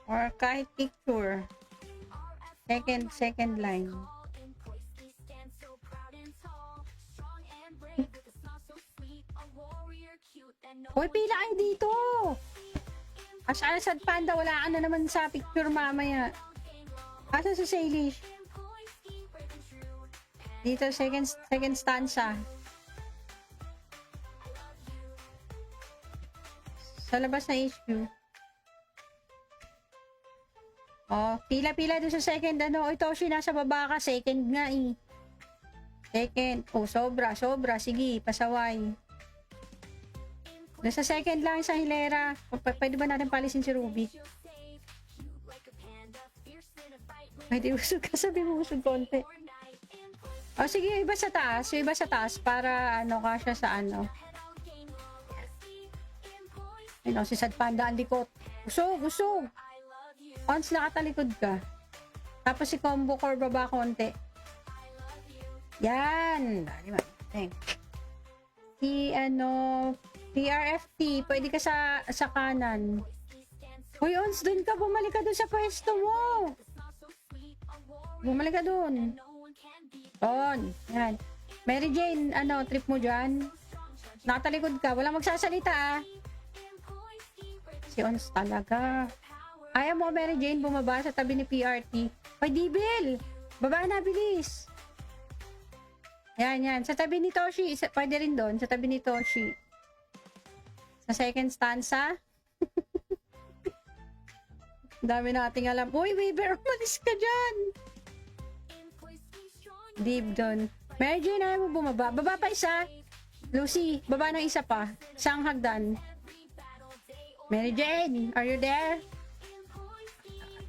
Or kahit picture. Second line. Hoy, pila kayo dito! Asad Panda, wala ka na naman sa picture mamaya. Asa si Salish? Dito, second stanza. Sa labas na HQ. Oh, pila-pila doon sa second. Ano, ito, nasa baba ka. Second nga eh. Second. Oh, sobra. Sige, pasaway. Doon sa second lang sa hilera. Pwede ba natin palisin si Ruby? Pwede usog ka. Sabi mo usog konti. Oh, sige, iba sa taas. Iba sa taas para ano ka siya sa ano. Ayun, si Sad Panda ang likot. Usog. Once nakatalikod ka. Tapos si combo core baba konti. Yan. Si ano, PRFT, pwede ka sa kanan. Hoy, Ons, dun ka. Bumalik ka dun sa pwesto mo. Bumalik ka dun. On. Yan. Mary Jane, ano, trip mo dyan? Nakatalikod ka. Walang magsasalita ah. Si Ons talaga. Ayaw mo, Mary Jane, bumaba sa tabi ni PRT. Hoy, Dibil! Baba na, bilis! Yan. Sa tabi ni Toshi. Pwede rin doon. Sa tabi ni Toshi. Sa second stanza. Dami nating alam. Uy, Weaver, umalis ka dyan! Deep doon. Mary Jane, ayaw mo bumaba. Baba pa isa. Lucy, baba ng isa pa. Isang hagdan. Mary Jane, are you there?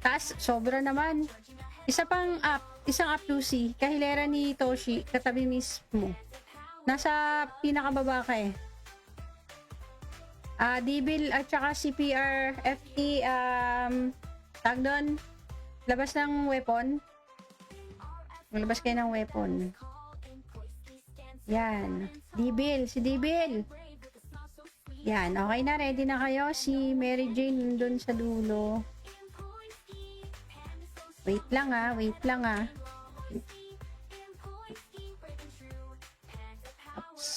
Taas, sobra naman. Isa pang up. Isang up Lucy. Kahilera ni Toshi. Katabi mismo. Nasa pinakababa ka eh. Dibil at saka CPR, FT, tag doon. Labas ng weapon. Labas kayo ng weapon. Yan. Dibil. Si Dibil. Yan. Okay na. Ready na kayo. Si Mary Jane doon sa dulo. Wait lang ah. Oops.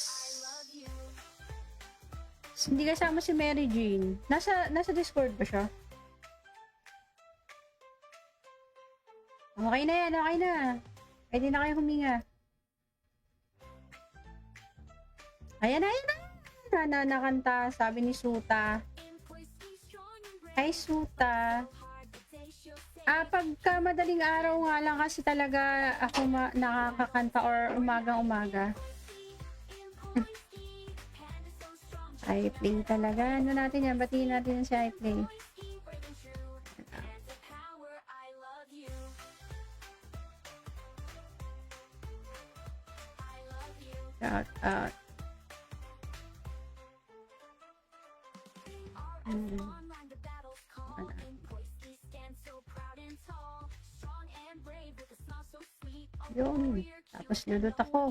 Hindi kasama si Mary Jane. Nasa Discord ba siya? Okay na yan. Pwede na kayo huminga. Ayan na. Nakanta. Sabi ni Suta. Hi, Suta. Pagka madaling araw nga lang kasi talaga ako nakakakanta or umagang-umaga. iPlay talaga. Ano natin yan? Batiin natin yan si iPlay. Shout out. Yun. Tapos nudot ako.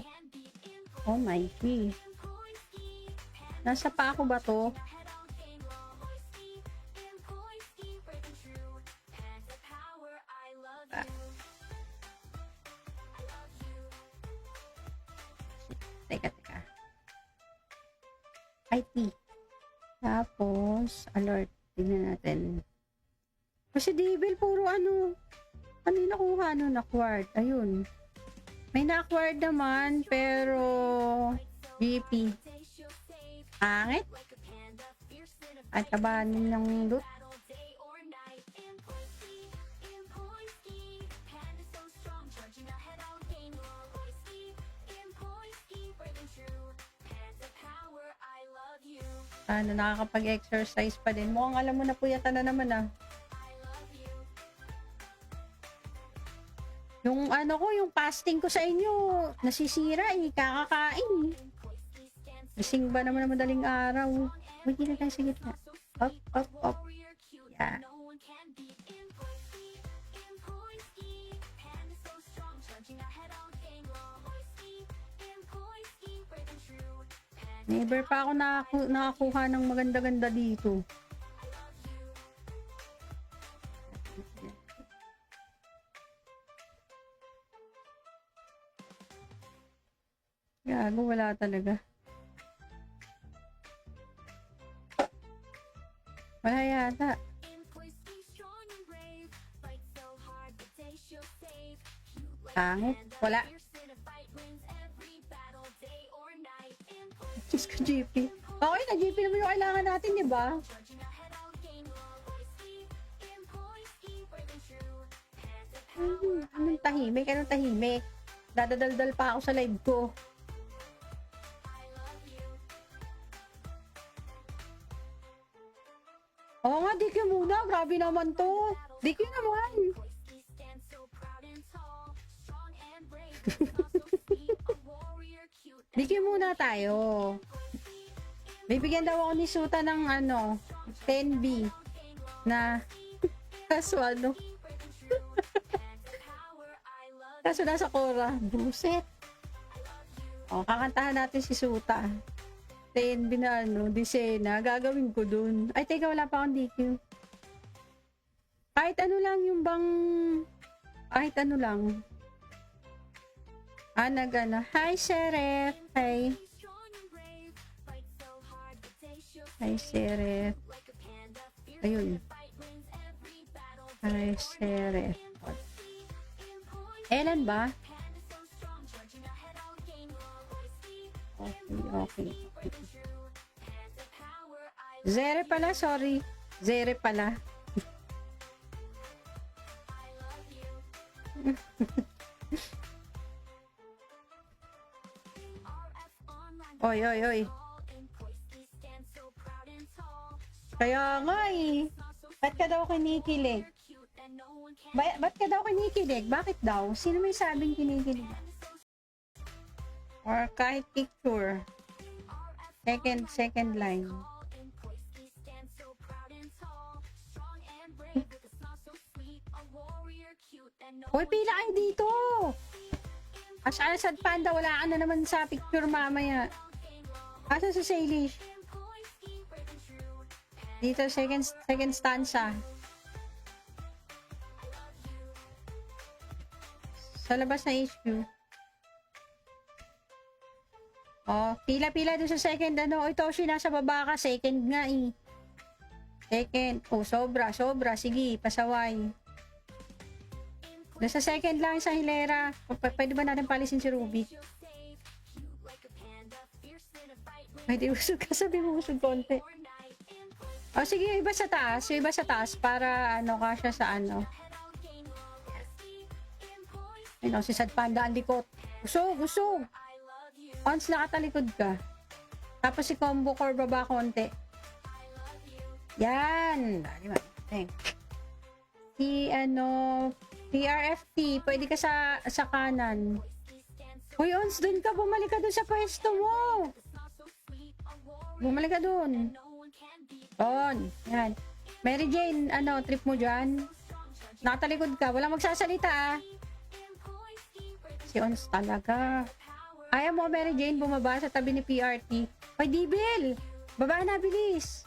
Oh my God. Nasa pa ako ba to? Teka. IT. Tapos, alert. Tingnan natin. Kasi Devil, puro ano yung nakuha nun? Acquired. Ayun. May na-acquired naman, pero GP. Angit. At kabanin ng loot. Nakakapag-exercise pa din. Mukhang alam mo na puyatan na naman ah. Yung yung fasting ko sa inyo, nasisira eh, kakakain. Gising ba naman na madaling araw? Uy, hindi na tayo sa gitna. Up. Yeah. Never pa ako nakakuha ng maganda-ganda dito. Gago, wala talaga. Wala yata. Pangit. Wala. Diyos ko, GP. Okay na, GP naman yung kailangan natin, di ba? Anong tahimik? Anong tahimik? Dadadaldal pa ako sa live ko. Oo nga, DQ muna. Grabe naman to. DQ naman. DQ muna tayo. Bibigyan daw ako ni Suta ng 10B na kaso kaso nasa Cora. Buset. O, kakantahan natin si Suta. 10B na Disena. Gagawin ko dun. Ay, teka, wala pa akong DQ. Kahit ano lang yung bang... Kahit ano lang. Hi, Sheriff. Hi. Hi, Sheriff. Ayun. Hi, Sheriff. Ellen ba? Okay. Zere pala, sorry. Zere pala. Oy. Kaya nga eh. Ba't ka daw kinikilig? Ba't ka daw kinikilig? Bakit daw? Sino may sabing kinikilig? Or kahit picture. Second line. Uy, pila kayo dito! Asad Panda, wala ka na naman sa picture mamaya. Asa sa Salish? Dito, second stanza. Sa labas na HQ. Oh, pila-pila doon sa second ito, nasa baba ka, second nga eh. Second. Oh, sobra. Sige, pasaway. Doon sa second lang sa hilera. Pwede ba natin palisin si Ruby? Pwede usog ka, sabi mo usog konti. Oh, sige, iba sa taas para kasya sa si Sad Panda, andikot. Usog. Once nakatalikod ka. Tapos si combo core baba konti. Yan. Si PRFT, pwede ka sa kanan. Uy, Ons, dun ka. Bumalik ka dun sa pwesto mo. Bumalik ka dun. On. Yan. Mary Jane, trip mo dyan? Nakatalikod ka. Walang magsasalita Si Ons talaga. Ayaw mo, Mary Jane, bumaba sa tabi ni PRT. Ay, Dibil! Baba na, bilis!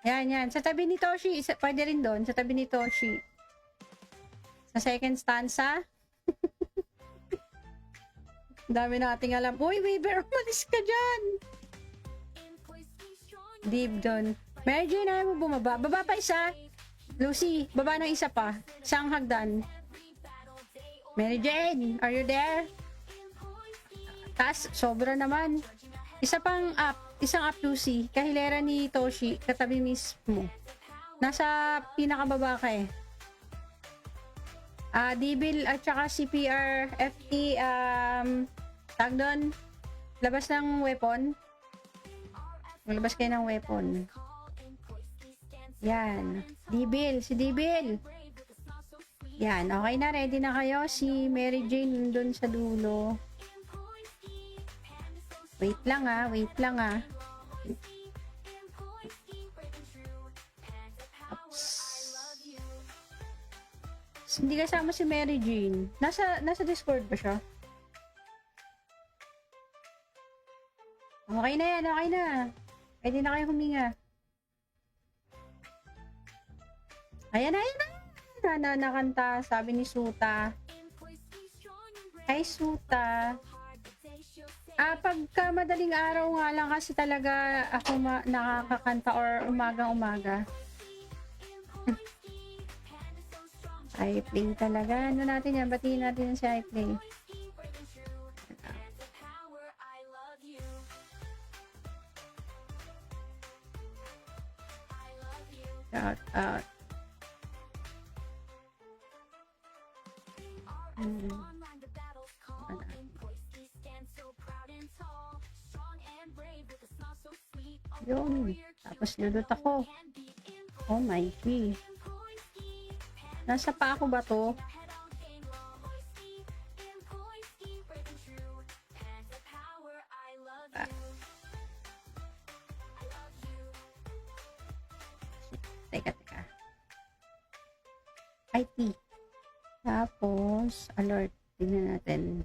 Yan. Sa tabi ni Toshi. Pwede rin doon. Sa tabi ni Toshi. Sa second stanza. Dami nating alam. Uy, Weaver, umalis ka dyan! Deep doon. Mary Jane, ayaw mo bumaba. Baba pa isa. Lucy, baba ng isa pa. Isang hagdan. Mary Jane, are you there? Taas, sobra naman. Isang up, Lucy. Kahilera ni Toshi, katabi mismo. Nasa pinakababa ka eh. Dibil at saka CPR, FT, tag doon. Labas ng weapon. Labas kayo ng weapon. Yan. Si Dibil. Yan, okay na. Ready na kayo. Si Mary Jane doon sa dulo. Wait lang ah. Oops. Hindi kasama si Mary Jane. Nasa Discord ba siya? Okay na yan, okay na. Pwede na kayo huminga. Ayan na. Nakanta, sabi ni Suta. Hi, Suta. Pagka madaling araw nga lang kasi talaga ako nakakakanta or umagang-umaga. iPlay talaga. Ano natin yan? Batiin natin yan si iPlay. Shout out. Yun. Tapos niludot ako. Oh my God. Nasa pa ako ba to? Teka. IT. Tapos, alert. Tingnan natin.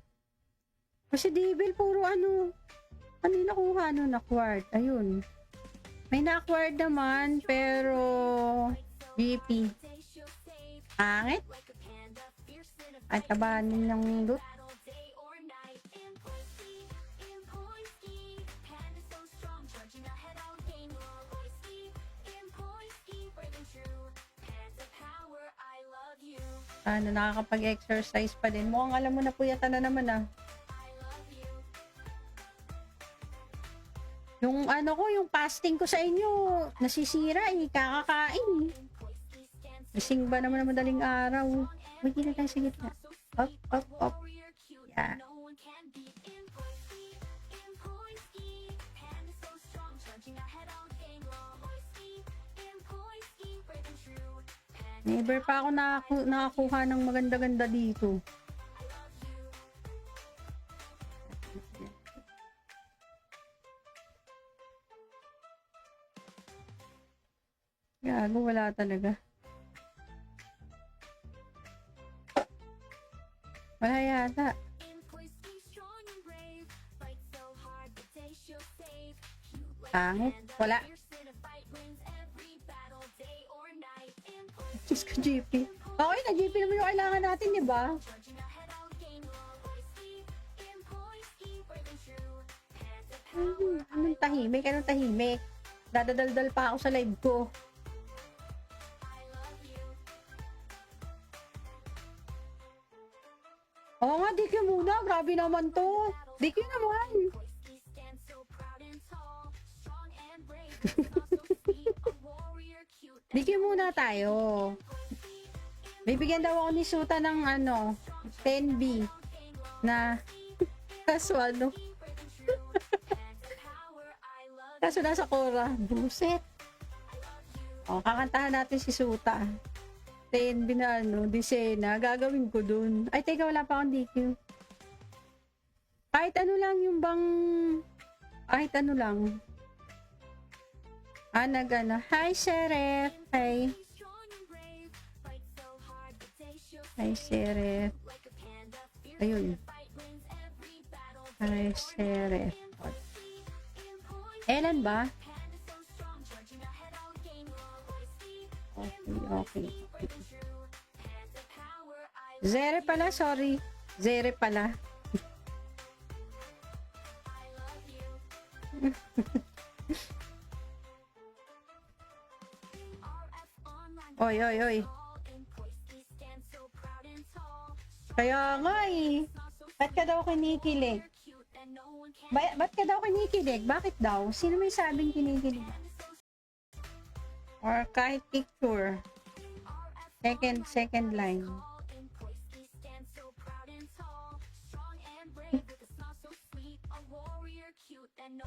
Kasi Devil, puro ano yung nakuha nun? Acquired. Ayun. May na-acquired naman, pero GP. Angit. Ay, tabanin ng loot. Nakakapag-exercise pa din. Mukhang alam mo na po yata na naman Yung yung fasting ko sa inyo, nasisira kakakain. Gising ba naman na madaling araw? Hindi na tayo sa gitna. Up. Yeah. Never pa ako nakakuha ng maganda-ganda dito. Gago, wala talaga. Wala yata. Pangit. Wala. Diyos ko, GP. Okay na, GP naman yung kailangan natin, di ba? Anong tahimik? Dadadaldal pa ako sa live ko. Oo nga, DQ muna. Grabe naman to. DQ naman. DQ muna tayo. Bibigyan daw ako ni Suta ng 10B na casual, no? Kaso nasa Cora. Buset. Kakantahan natin si Suta. 10B na Disena. Gagawin ko dun. Ay, teka, wala pa akong DQ. Kahit lang yung bang... Kahit lang. Hi, Sheriff. Hi. Hi, Sheriff. Ayun. Hi, Sheriff. Elan ba? Okay. Zere pala, sorry. Zere pala. Oy. Kaya nga Ba't ka daw kinikilig? Ba't ka daw kinikilig? Bakit daw? Sino may sabing kinikilig? Or kahit picture. Second line.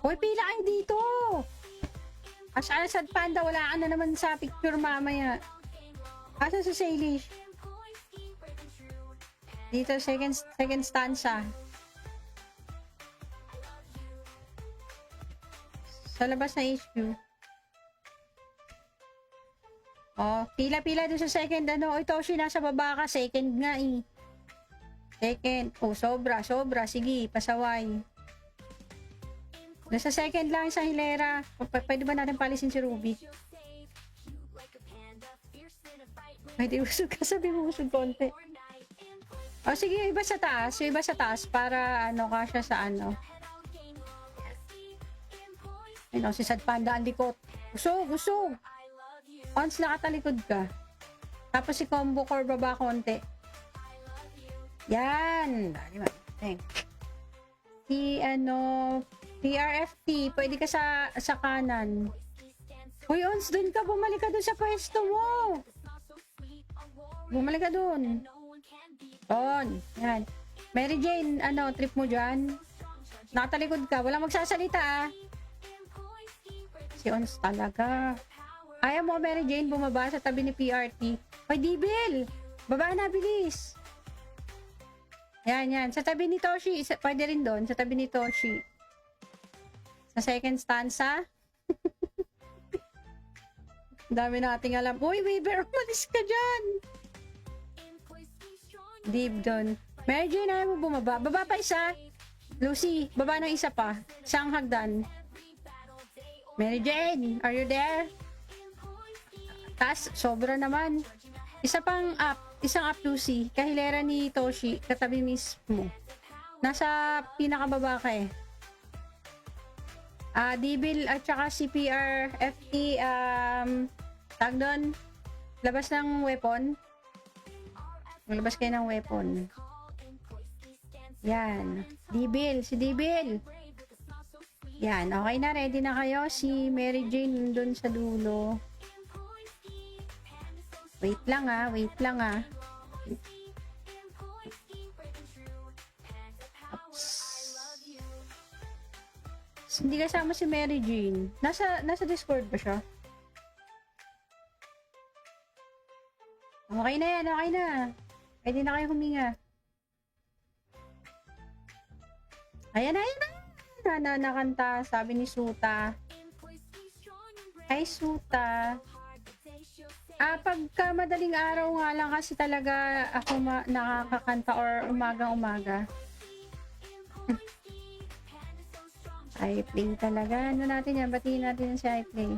Hoy, pila kayo dito! Asad Panda, wala ka na naman sa picture mamaya. Asa sa Salish? Dito, second stanza. Sa labas na HQ. Pila-pila doon sa second. Ito, nasa baba ka. Second nga Second. Sobra. Sige, pasaway. Nasa second lang sa hilera. Pwede ba natin palisin si Ruby? Pwede usog ka. Sabi mo usog konti. Sige, iba sa taas. Para kasya sa Ayun o, si Sad Panda ang likot. Usog, usog. Once nakatalikod ka. Tapos si Combo Core baba konti. Yan. Dali man. Si PRFT, pwede ka sa kanan. Hoy, Ons, dun ka. Bumalik ka dun sa pwesto mo. Bumalik ka dun. On. Yan. Mary Jane, trip mo dyan? Nakatalikod ka. Walang magsasalita Si Ons talaga. Ayaw mo, Mary Jane, bumaba sa tabi ni PRT. Hoy, Dibil! Baba na, bilis! Yan. Sa tabi ni Toshi. Pwede rin doon. Sa tabi ni Toshi. Sa second stanza. Dami nating alam. Uy, Weaver, umalis ka dyan! Deep doon. Mary Jane, ayaw mo bumaba. Baba pa isa. Lucy, baba ng isa pa. Isang hagdan. Mary Jane, are you there? Taas, sobra naman. Isa pang up. Isang up, Lucy. Kahilera ni Toshi. Katabi mismo. Nasa pinakababa ka Dibil at saka CPR, FT, tag doon. Labas ng weapon. Maglabas kayo ng weapon. Yan. Dibil. Si Dibil. Yan. Okay na. Ready na kayo. Si Mary Jane doon sa dulo. Wait lang Wait lang Oops. Hindi kasama si Mary Jane. Nasa Discord ba siya? Okay na yan. Okay na. Pwede na kayo huminga. Ayan na. Nakanta. Sabi ni Suta. Hi, Suta. Pagka madaling araw nga lang kasi talaga ako nakakakanta or umaga-umaga. iPlay talaga. Ano natin yan? Batiin natin yan si iPlay.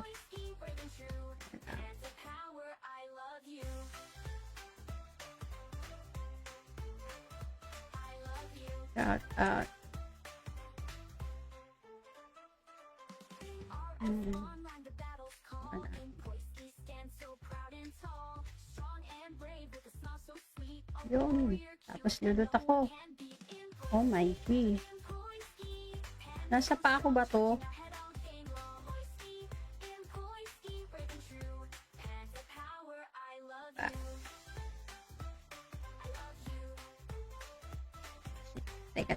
Shout out. Yun. Tapos lulot ako. Oh my God. Nasa pa ako ba to? Teka.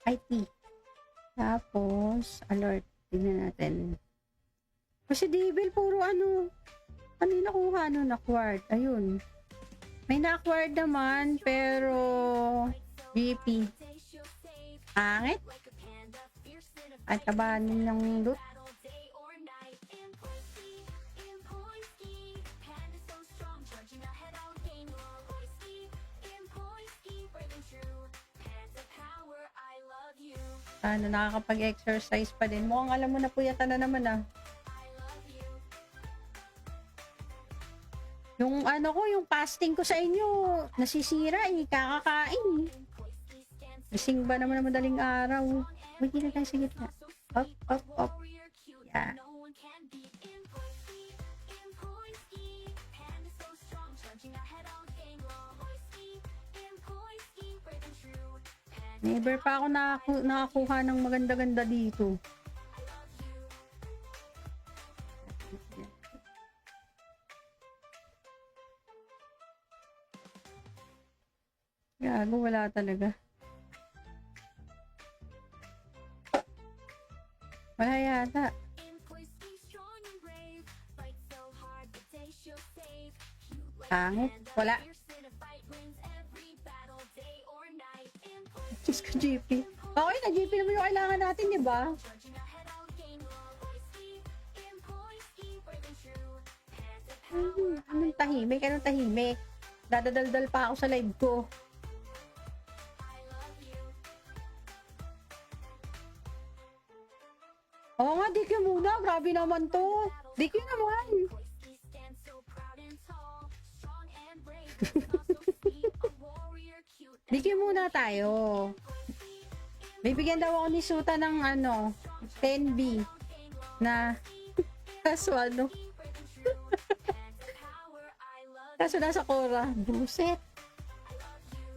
IT. Tapos, alert. Tingnan natin. Kasi Devil, puro ano yung nakuha acquired. Ayun. May na-acquired naman, pero GP. Angit. At tabanin ng loot. Nakakapag-exercise pa din. Mukhang alam mo na po yata na naman Yung yung fasting ko sa inyo, nasisira kakakain Gising ba naman na madaling araw? Wait, na tayo sa gitna. Up. Yeah. Never pa ako nakakuha ng maganda-ganda dito. Gago, wala talaga. Wala yata. Pangit. Wala. Diyos ko, GP. Okay na, GP naman yung kailangan natin, di ba? Anong tahimik? Dadadaldal pa ako sa live ko. Oo nga, DQ muna. Grabe naman to. DQ naman. DQ muna tayo. Bibigyan daw ako ni Suta ng 10B na kaswalo. Kaso nasa Cora. Buset.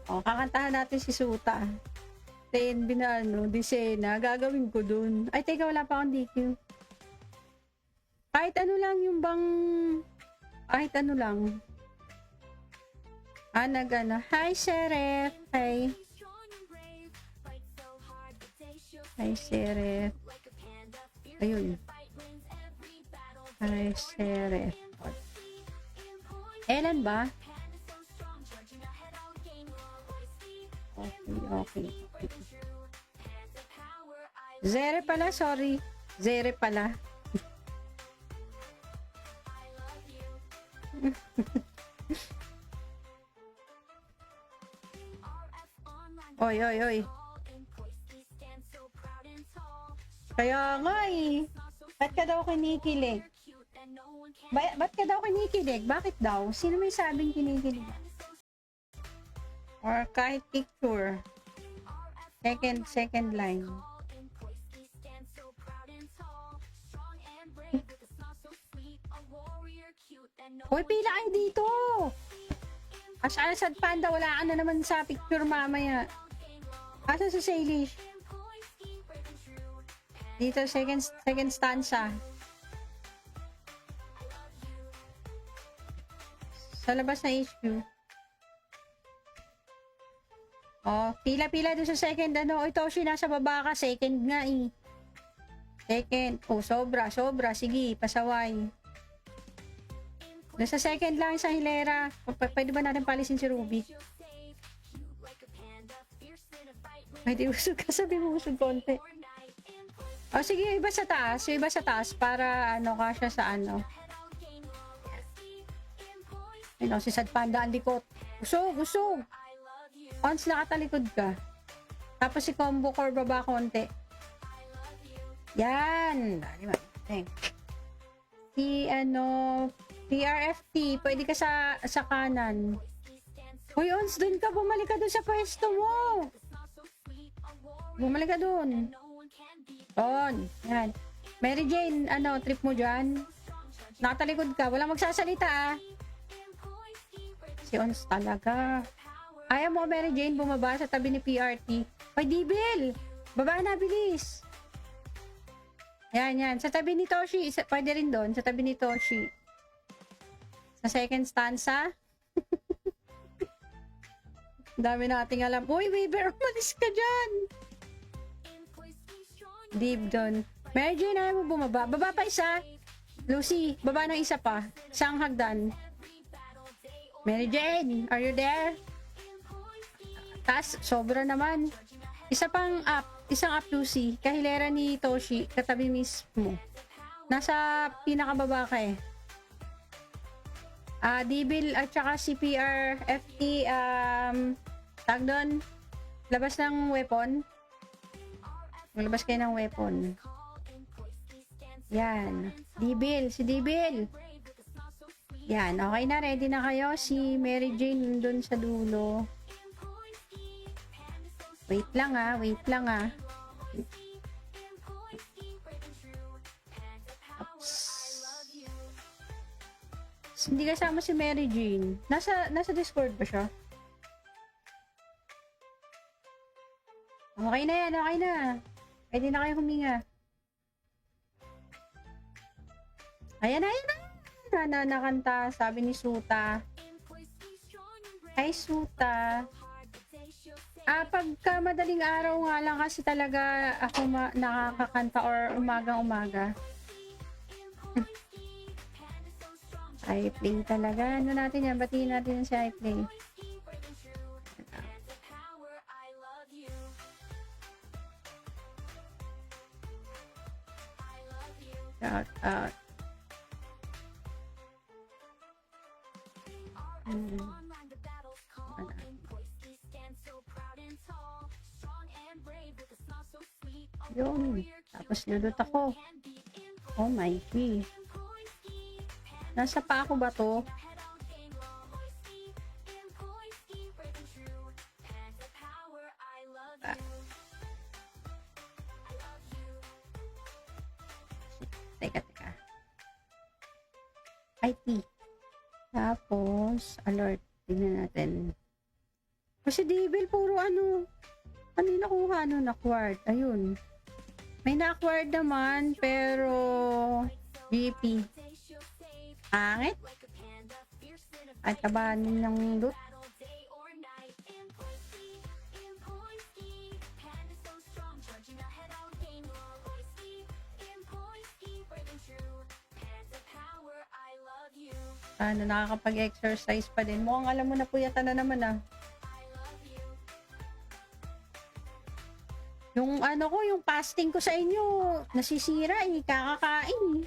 O, kakantahan natin si Suta. 10B na Disena. Gagawin ko dun. Ay, teka, wala pa akong DQ. Kahit ano lang yung bang... Kahit ano lang. Hi, Sheriff. Hi. Hi, Sheriff. Ayun. Hi, Sheriff. Ellen ba? Okay. Zere pala, sorry. Zere pala. Oy. Kaya nga eh. Ba't ka daw kinikilig? Ba't ka daw kinikilig? Bakit daw? Sino may sabing kinikilig? Or kahit picture. Second line. Uy, pila kayo dito! Asad Panda, wala ka na naman sa picture mamaya. Asa si Salish? Dito, second stanza. Sa labas na HQ. Oh, pila-pila doon sa second. Toshi, nasa baba ka. Second nga eh. Second. Oh, sobra. Sige, pasaway. Nasa second lang sa hilera. Pwede ba natin palisin si Ruby? Pwede usog ka. Sabi mo usog konti. Oh, sige, iba sa taas para kasya sa si Sad Panda ang likot. Usog. Once nakatalikod ka. Tapos si combo core baba konti. Yan. Si PRFT, pwede ka sa kanan. Uy, Ons, dun ka. Bumalik ka dun sa pwesto mo. Bumalik ka dun. On. Yan. Mary Jane, trip mo dyan? Nakatalikod ka. Walang magsasalita Si Ons talaga. Ayaw mo, Mary Jane, bumaba sa tabi ni PRT. Hoy, Dibil! Baba na, bilis! Yan. Sa tabi ni Toshi. Pwede rin doon. Sa tabi ni Toshi. Sa second stanza. Dami nating alam. Uy, Weaver, umalis ka dyan! Deep doon. Mary Jane, ayaw mo bumaba. Baba pa isa. Lucy, baba ng isa pa. Isang hagdan. Mary Jane, are you there? Taas, sobra naman. Isa pang up. Isang up, Lucy. Kahilera ni Toshi. Katabi mismo. Nasa pinakababa ka eh. Dibil at saka CPR, FT, tag doon. Labas ng weapon. Labas kayo ng weapon. Yan. Dibil. Si Dibil. Yan. Okay na. Ready na kayo. Si Mary Jane doon sa dulo. Wait lang ah. Oops. Hindi kasama si Mary Jane. Nasa Discord ba siya? Okay na yan, okay na. Pwede na kayo huminga. Ayan na. Nakanta, sabi ni Suta. Hi, Suta. Pagka madaling araw nga lang kasi talaga ako nakakakanta or umagang-umaga. iPlay talaga. Ano natin yan? Batiin natin yan si iPlay. Shout out. Yun. Tapos nudot ako. Oh my God. Nasa pa ako ba to? IT. Tapos, alert. Tingnan natin. Kasi Devil, puro ano. Ano yung nakuha nun? Acquired. Ayun. May na-acquired naman, pero GP. Angit. At tabanin ng loot. Ano, nakakapag-exercise pa din. Mukhang alam mo na puyatan na naman ah. Yung ano ko, yung fasting ko sa inyo, nasisira eh, kakakain eh.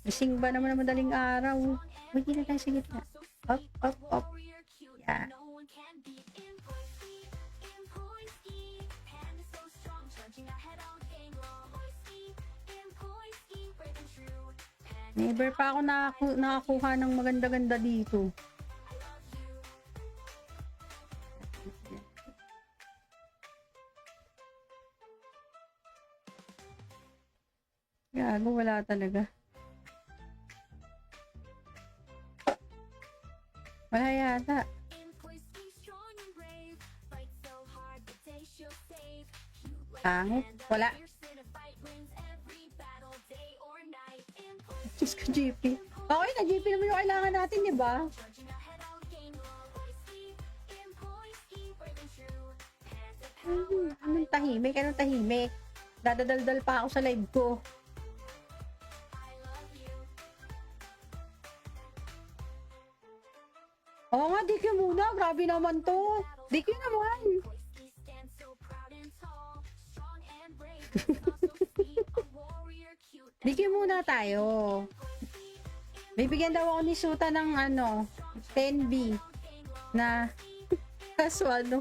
Gising ba naman na madaling araw? Uy, hindi na tayo sa gitna. Up, up, up. Yeah. Never pa ako nakakuha ng maganda-ganda dito. Gago, wala talaga. Wala yata. Pangit. Wala. Diyos ko, GP. Okay na, GP naman yung kailangan natin, di ba? Anong tahimik? Anong tahimik? Dadadaldal pa ako sa live ko. Oo nga, DQ muna. Grabe naman to. DQ naman. DQ muna tayo. Bibigyan daw ako ni Suta ng ano, 10B na kaso ano.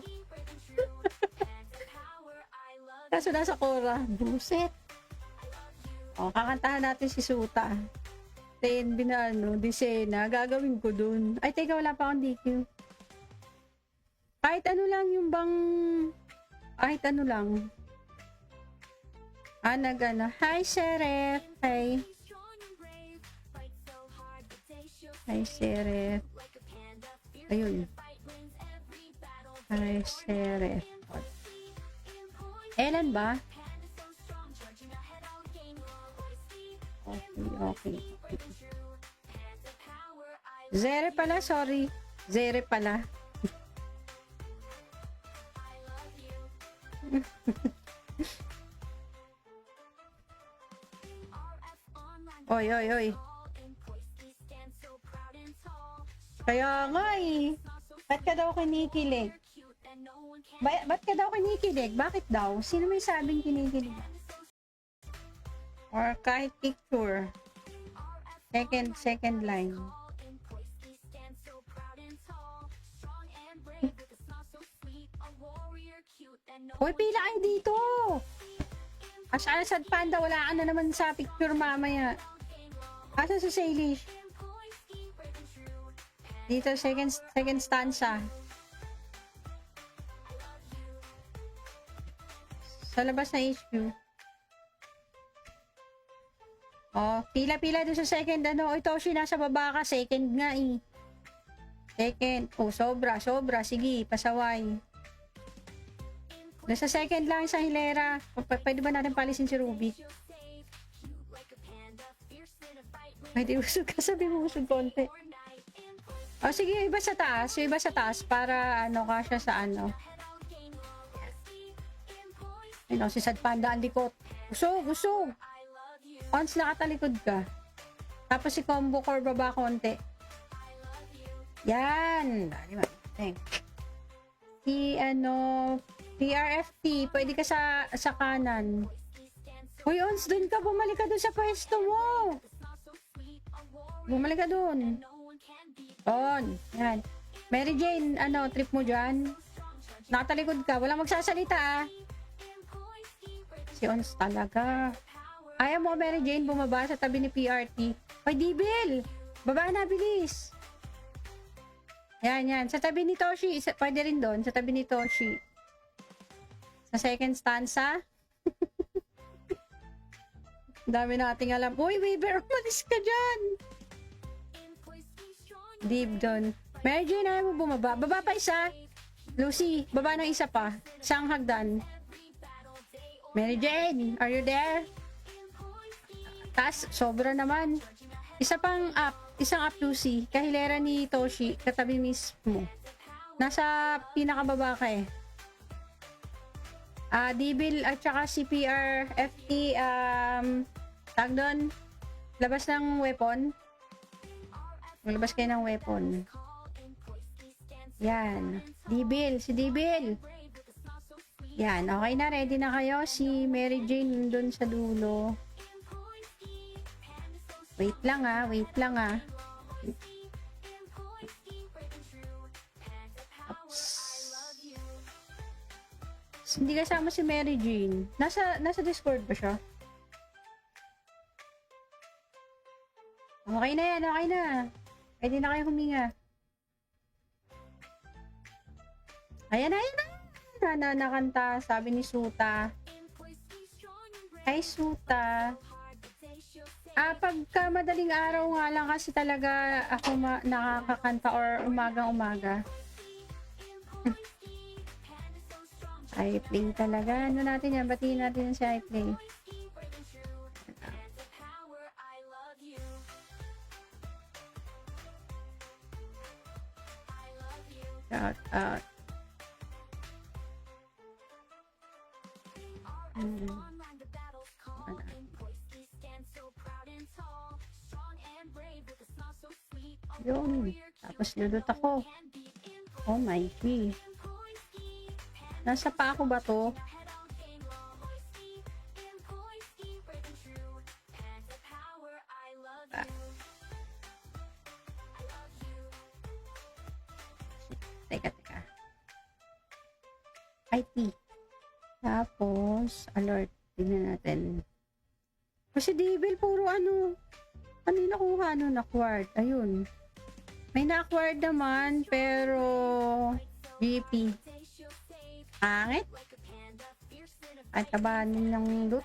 Kaso nasa Cora. Buset. O, kakantahan natin si Suta. 10B na ano, Disena. Gagawin ko dun. Ay, teka, wala pa akong DQ. Kahit ano lang yung bang... Kahit ano lang. Nag-ano. Hi, Seref. Hi. Hi, Seref. Ayun. Hi, Seref. Ellen ba? Okay. Zere pala, sorry. Zere pala. Oy. Kaya nga eh. Ba't ka daw kinikilig? Ba't ka daw kinikilig? Bakit daw? Sino may sabing kinikilig? Or kahit picture. Second line. Hoy, pila kayo dito! Asad Panda, wala ka na naman sa picture mamaya. Asa sa Salish? Dito, second stanza. Sa labas na HQ. Oh, pila-pila doon sa second ano. Ito, nasa baba ka. Second nga eh. Second. Oh, sobra. Sige, pasaway. Nasa second lang sa hilera. Pwede ba natin palisin si Ruby? Ay, di usog ka. Sabi mo usog konti. Oh, sige, iba sa taas. Iba sa taas para ano kasya sa ano. Ayun, si Sad Panda, andikot. Usog. Once nakatalikod ka. Tapos si Combo Core baba konti. Yan. Si ano, PRFT, pwede ka sa kanan. Uy, Ons, dun ka. Bumalik ka dun sa pwesto mo. Bumalik ka dun. On. Yan. Mary Jane, ano, trip mo dyan? Nakatalikod ka. Walang magsasalita ah. Si Ons talaga. Ayaw mo, Mary Jane, bumaba sa tabi ni PRT. Ay, Dibil! Baba na, bilis! Yan. Sa tabi ni Toshi. Pwede rin doon. Sa tabi ni Toshi. Sa second stanza. Dami nating alam. Uy, Weaver, umalis ka dyan! Deep doon. Mary Jane, ayaw mo bumaba. Baba pa isa. Lucy, baba ng isa pa. Isang hagdan. Mary Jane, are you there? Taas, sobra naman. Isa pang up. Isang up, Lucy. Kahilera ni Toshi. Katabi mismo. Nasa pinakababa ka eh. Dibil at saka CPR, FT, tag doon. Labas ng weapon. Maglabas kayo ng weapon. Yan. Dibil. Si Dibil. Yan. Okay na. Ready na kayo. Si Mary Jane dun sa dulo. Wait lang ah. Wait lang ah. Oops. Hindi kasama si Mary Jane. Nasa Discord ba siya? Okay na yan. Okay na. Pwede na kayo huminga. Ayan, ayan na. Nakanta, sabi ni Suta. Ay, Suta. Pagka madaling araw nga lang kasi talaga ako nakakakanta or umagang-umaga. iPlay talaga. Ano natin yan? Batiin natin si iPlay. Shout out. Yun. Tapos niludot ako. Oh my God. Nasa pa ako ba to? Teka. IT. Tapos, alert. Tingnan natin. Kasi Devil, puro ano yung nakuha nun? Acquired. Ayun. May na-acquired naman, pero GP. Angit. At tabanin ng loot.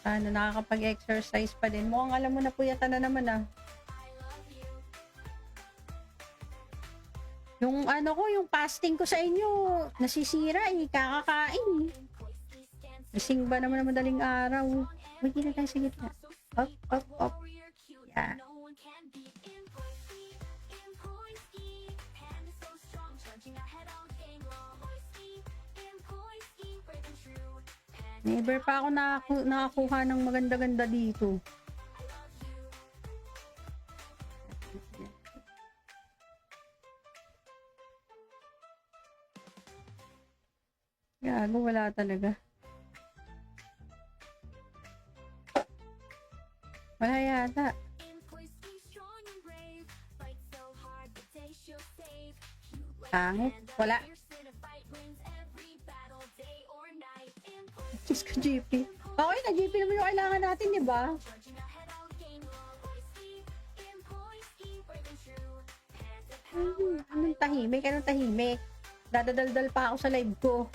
Nakakapag-exercise pa din. Mukhang alam mo na puyatan na naman ah. Yung yung fasting ko sa inyo, nasisira eh, kakakain. Gising ba naman na madaling araw? Hindi na tayo sa gitna. Up. Yeah. Never pa ako nakakuha ng maganda-ganda dito. Gago, wala talaga. Wala yata. Pangit. Wala. Diyos ko, GP. Okay na, GP naman yung kailangan natin, di ba? Anong tahimik? Anong tahimik? Dadadaldal pa ako sa live ko.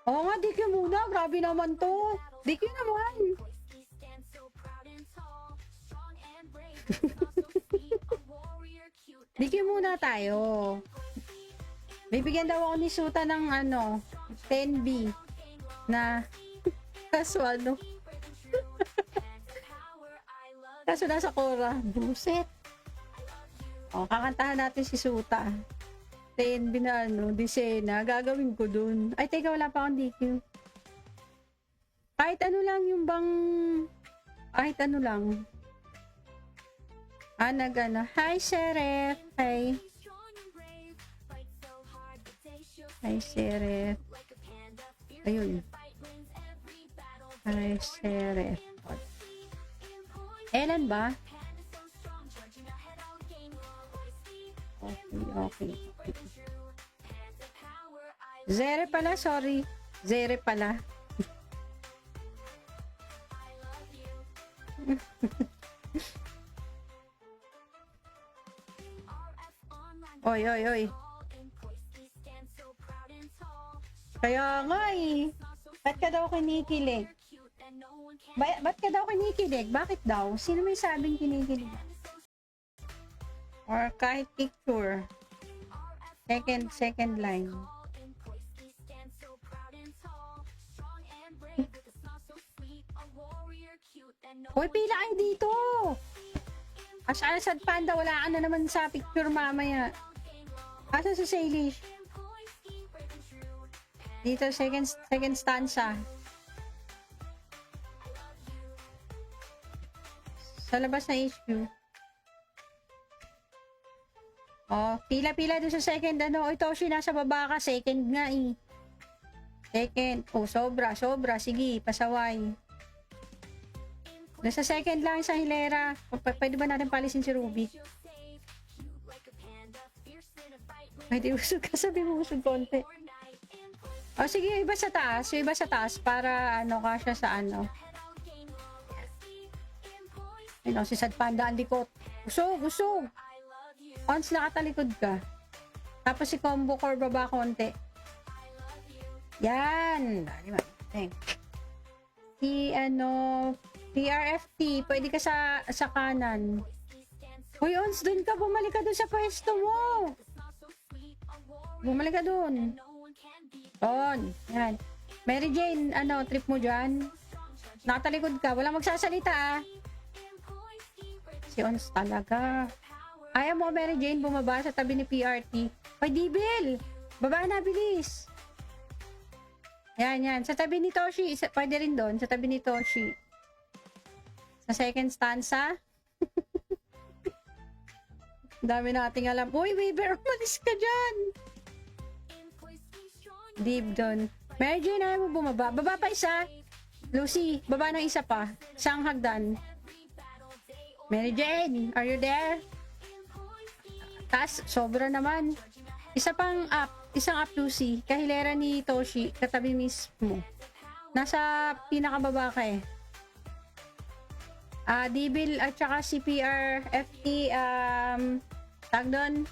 Oo nga, DQ muna. Grabe naman to. DQ naman. DQ muna tayo. Bibigyan daw ako ni Suta ng 10B na kaso kaso nasa Cora. Buset. Kakantahan natin si Suta. 10B na Disena. Gagawin ko dun. Ay, teka, wala pa akong DQ. Kahit ano lang yung bang kahit ano lang. Hi, Seref. Hi. Hi, Seref. Ayun. Hi, Seref. Ellen ba? Okay. Zere pala, sorry. Zere pala. Oy, oy, oy. Kaya nga eh. Ba't ka daw kinikilig? Ba't ka daw kinikilig? Bakit daw? Sino may sabing kinikilig? Or kahit picture. Second line. Uy, pila kayo dito! Asad Panda, wala ka na naman sa picture mamaya. Asa si Salish? Dito, second stanza. Sa labas na HQ. Oh, pila-pila doon sa second, ano. Ito, nasa baba ka. Second nga eh. Second. Oh, sobra. Sige, pasaway. Nasa second lang sa hilera. Pwede ba natin palisin si Ruby? Pwede usog ka. Sabi mo usog konti. O sige, yung iba sa taas para ano ka siya sa ano. Ayun, si Sad Panda ang likot. Usog. Once nakatalikod ka. Tapos si Combo Core baba konti. Yan. Si ano, PRFT, pwede ka sa kanan. Hoy, Ons, dun ka. Bumalik ka dun sa pwesto mo. Bumalik ka dun. Doon. Yan. Mary Jane, ano, trip mo dyan? Nakatalikod ka. Walang magsasalita ah. Si Ons talaga. Ayaw mo, Mary Jane, bumaba sa tabi ni PRT. Hoy, Dibil! Baba na, bilis. Yan. Sa tabi ni Toshi. Pwede rin doon. Sa tabi ni Toshi. Sa second stanza. Dami nating alam. Uy, Weaver, umalis ka dyan. Deep doon. Mary Jane, ayaw mo bumaba. Baba pa isa. Lucy, baba ng isa pa. Isang hagdan. Mary Jane, are you there? Taas, sobra naman. Isa pang up. Isang up, Lucy. Kahilera ni Toshi. Katabi mismo. Nasa pinakababa ka eh. Dibil at saka CPR, FT, tag doon.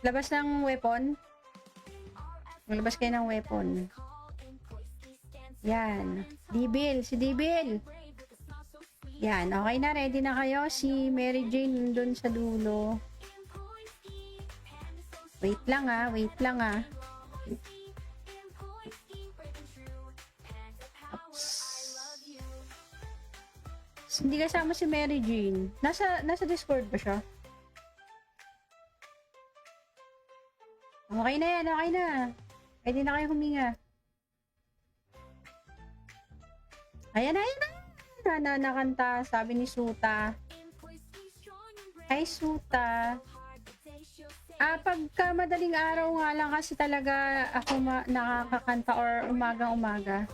Labas ng weapon. Maglabas kayo ng weapon. Yan. Dibil. Si Dibil. Yan. Okay na. Ready na kayo. Si Mary Jane dun sa dulo. Wait lang ah. Oops. Hindi kasama si Mary Jane. Nasa Discord ba siya? Okay na yan. Pwede na kayo huminga. Ayan na. Nakanta. Sabi ni Suta. Hi, Suta. Pagka madaling araw nga lang kasi talaga ako nakakakanta or umaga.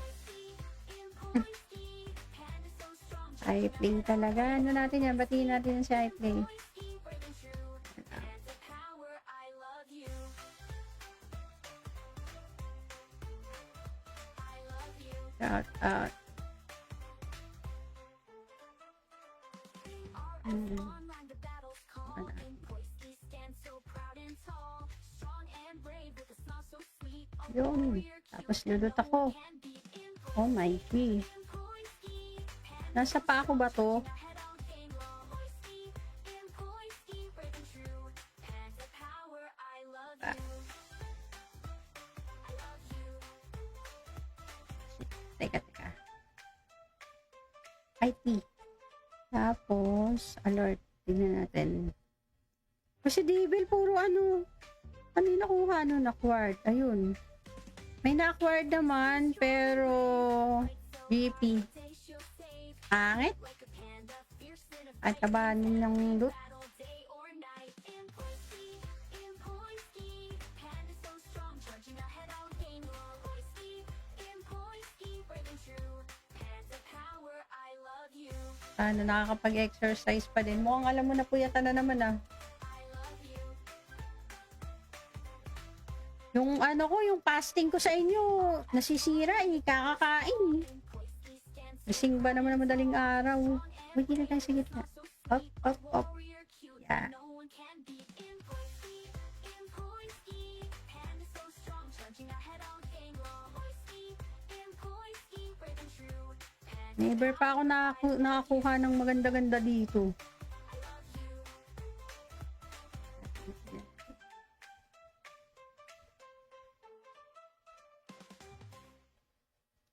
iPlay talaga. Ano natin yan? Batiin natin si iPlay. Shout out. Yun. Tapos lulot ako. Oh my God. Nasa pa ako ba to? Teka. IT. Tapos, alert. Tingnan natin. Kasi Devil, puro ano yung nakuha nun? Acquired. Ayun. May na-acquired naman, pero GP. Angit. At tabanin ng loot. Nakakapag-exercise pa din. Mukhang alam mo na po yata na naman ah. Yung yung fasting ko sa inyo, nasisira eh, kakakain. Gising ba naman na madaling araw? Wait na tayo sa gitna. Up. Yeah. Never pa ako nakakuha ng maganda-ganda dito.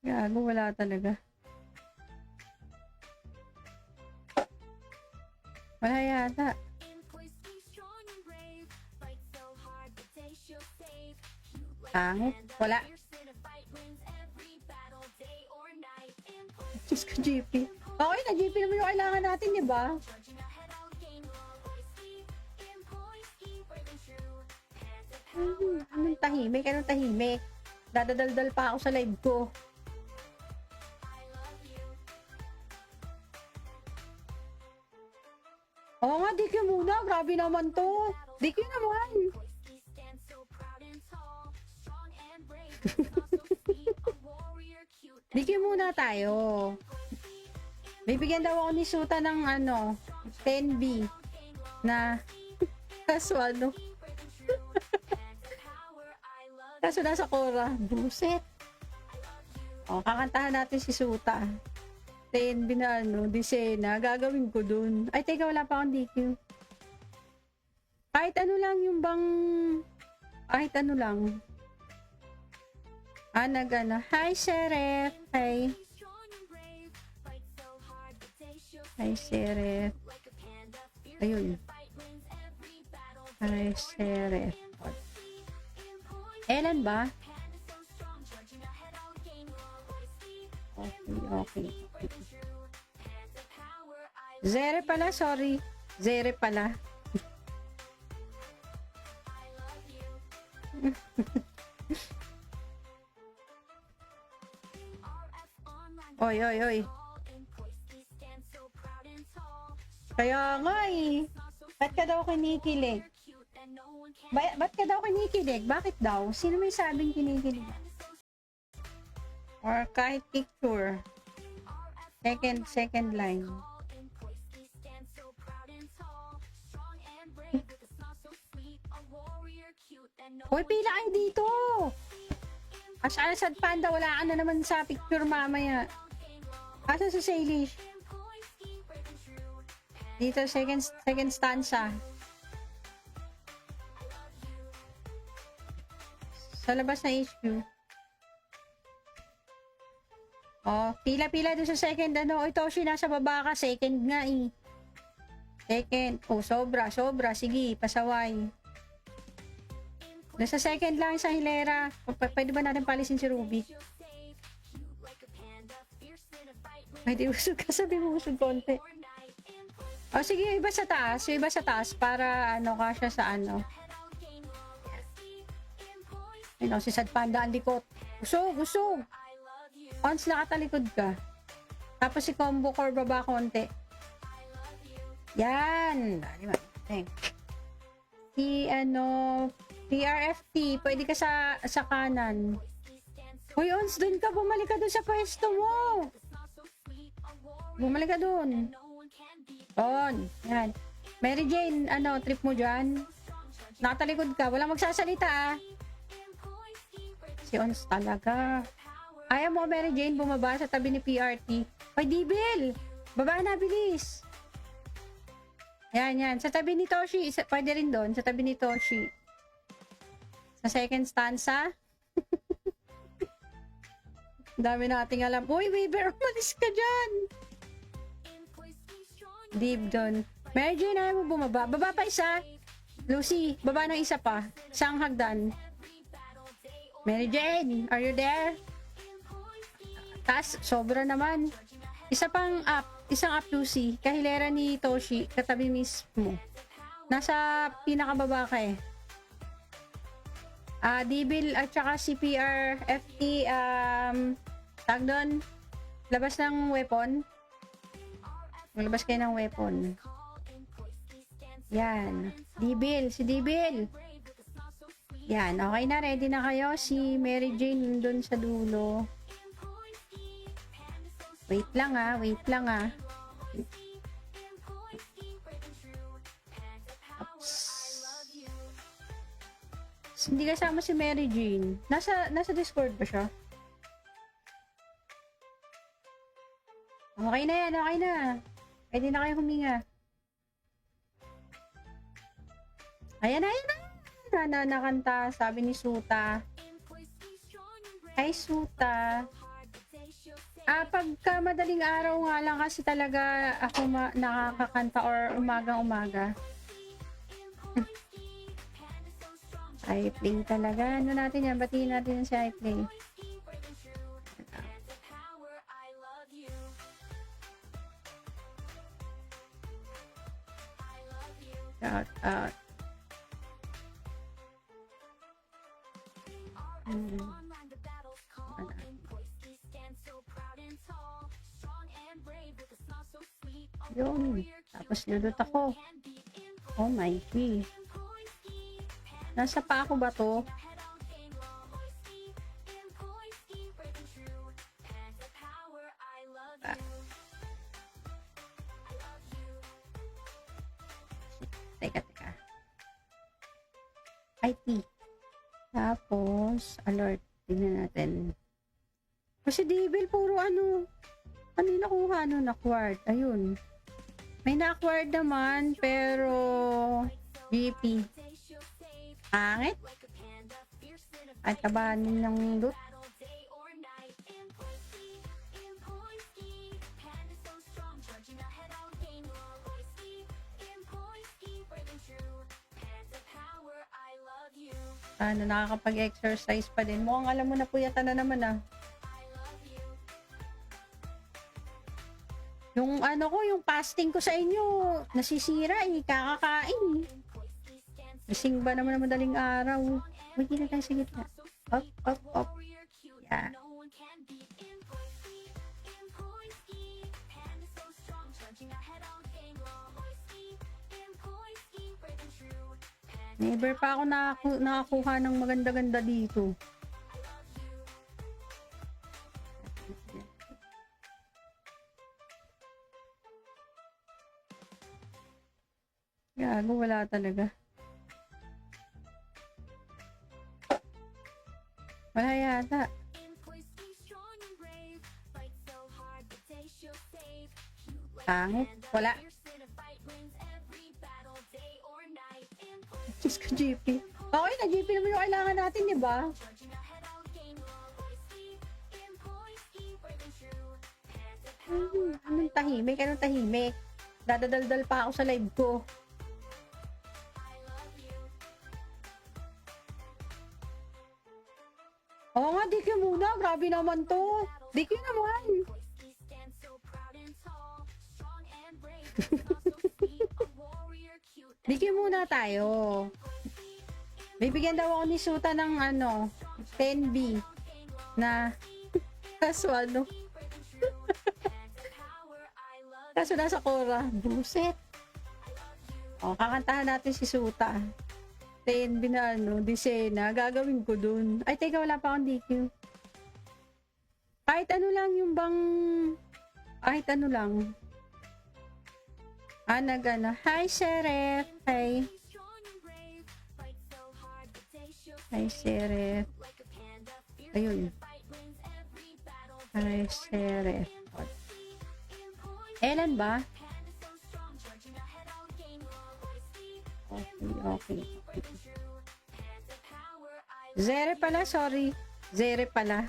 Gago, wala talaga. Wala yata. Pangit. Wala. Diyos ko, GP. Okay na, GP naman yung kailangan natin, di ba? Anong tahimik? Anong tahimik? Dadadaldal pa ako sa live ko. Oo nga, DQ muna. Grabe naman to. DQ naman. DQ muna tayo. Bibigyan daw ako ni Suta ng 10B na kaso kaso nasa Cora. Buset. O, kakantahan natin si Suta. 10B na Disena. Gagawin ko dun. Ay, teka, wala pa akong DQ. Kahit ano lang yung bang... Kahit ano lang. Hi, Seref. Hi. Hi, Seref. Ayun. Hi, Seref. Ellen ba? Okay. Zere pala, sorry. Zere pala. Oy. Kaya nga eh. Ba't ka daw kinikilig? Ba't ka daw kinikilig? Bakit daw? Sino may sabing kinikilig? Or kahit picture. Second line. Uy, pila kayo dito! Asad Panda, wala ka na naman sa picture mamaya. Asa sa Salish? Dito, second stanza. Sa labas na HQ. Oh, pila-pila doon sa second. Oy, Toshi, nasa baba ka. Second nga eh. Second. Oh, sobra. Sige, pasaway. Nasa second lang sa hilera. Pwede ba natin palisin si Ruby? Pwede usog ka. Sabi mo usog konti. O sige, iba sa taas. Iba sa taas para kasya sa Ayun, si Sad Panda ang likot. Usog. Once nakatalikod ka. Tapos si combo core baba konti. Yan. Si PRFT, pwede ka sa kanan. Uy, Ons, dun ka. Bumalik ka dun sa pwesto mo. Bumalik ka dun. On. Yan. Mary Jane, trip mo dyan? Nakatalikod ka. Walang magsasalita Si Ons talaga. Ayaw mo, Mary Jane, bumaba sa tabi ni PRT. Hoy, Dibil! Baba na, bilis! Yan. Sa tabi ni Toshi. Pwede rin doon. Sa tabi ni Toshi. Sa second stanza. Dami nating alam. Uy, Weaver, umalis ka dyan! Deep doon. Mary Jane, ayaw mo bumaba. Baba pa isa. Lucy, baba ng isa pa. Isang hagdan. Mary Jane, are you there? Taas, sobra naman. Isa pang up. Isang up, Lucy. Kahilera ni Toshi. Katabi mismo. Nasa pinakababa ka eh. Dibil at saka CPR, FT, tag doon. Labas ng weapon. Maglabas kayo ng weapon. Yan. Dibil. Si Dibil. Yan. Okay na. Ready na kayo. Si Mary Jane doon sa dulo. Wait lang ah. Oops. Hindi kasama si Mary Jane. Nasa Discord ba siya? Okay na yan, okay na. Pwede na kayo huminga. Ayan na, ayan na. Nakanta, sabi ni Suta. Hi, Suta. Pagka madaling araw nga lang kasi talaga ako nakakakanta or umagang-umaga. iPlay talaga. Ano natin yan? Batiin natin yan si iPlay. Shout out. Yun. Tapos nilot ako. Oh my God. Nasa pa ako ba to? Teka. IT. Tapos, alert. Tingnan natin. Kasi Devil, puro ano. Ano yung nakuha nun? Acquired. Ayun. May na-acquired naman, pero GP. Pangit. At tabanin ng loot. Nakakapag-exercise pa din. Mukhang alam mo na po yata na naman Yung ano ko, yung fasting ko sa inyo, nasisira kakakain Gising ba naman na madaling araw? Uy, hindi na tayo sa gitna. Up. Yeah. Never pa ako nakakuha ng maganda-ganda dito. Gago, wala talaga. Wala yata. Pangit. Wala. Diyos ko, GP. Okay na, GP naman yung kailangan natin, di ba? Anong tahimik? Anong tahimik? Dadadaldal pa ako sa live ko. Oo nga, DQ muna. Grabe naman to. DQ naman. DQ muna tayo. Bibigyan daw ako ni Suta ng 10B na kaso kaso nasa Cora. Buset. Kakantahan natin si Suta. 10B na Disena. Gagawin ko dun. Ay, teka, wala pa akong DQ. Kahit ano lang yung bang kahit ano lang. Hi, Seref. Hi. Hi, Seref. Ayun. Hi, Seref. Ellen ba? Okay. Zere pala, sorry. Zere pala.